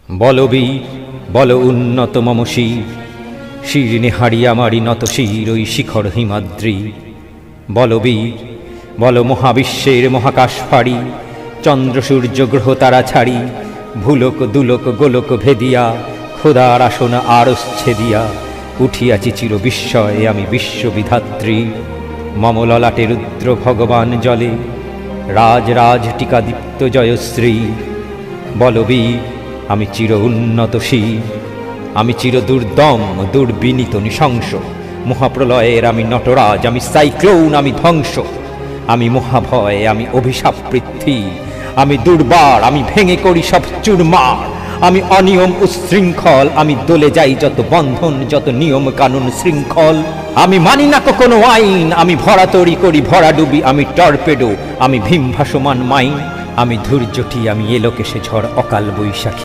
বলবীর বল উন্নত মম শির, শির হাড়ি আমারি নত শির ওই শিখর হিমাদ্রি। বলবীর বল মহাবিশ্বের মহাকাশ ফাড়ি, চন্দ্র সূর্য গ্রহ তারা ছাড়ি, ভুলোক দুলোক গোলক ভেদিয়া, খোদার আসন আরস ছেদিয়া, উঠিয়াছি চির বিস্ময়ে আমি বিশ্ববিধাত্রী। মম ললাটে রুদ্র ভগবান জলে, রাজ রাজ টিকা দীপ্ত জয়শ্রী। বলবীর আমি চির উন্নত শির, আমি চির দুর্দম দুর্বিনীত নৃশংস, মহাপ্রলয়ের আমি নটরাজ, আমি সাইক্লোন, আমি ধ্বংস, আমি মহাভয়, আমি অভিশাপ পৃথ্বী, আমি দুর্বার, আমি ভেঙে করি সব চুরমার, আমি অনিয়ম উচ্ছৃঙ্খল, আমি দলে যাই যত বন্ধন, যত নিয়ম কানুন শৃঙ্খল। আমি মানি না কোনো আইন, আমি ভরা তরি করি ভরা ডুবি, আমি টর্পেডো, আমি ভীম ভাসমান মাইন, আমি ধৈর্যটি, আমি এলোকেশে ঝড় অকাল বৈশাখী।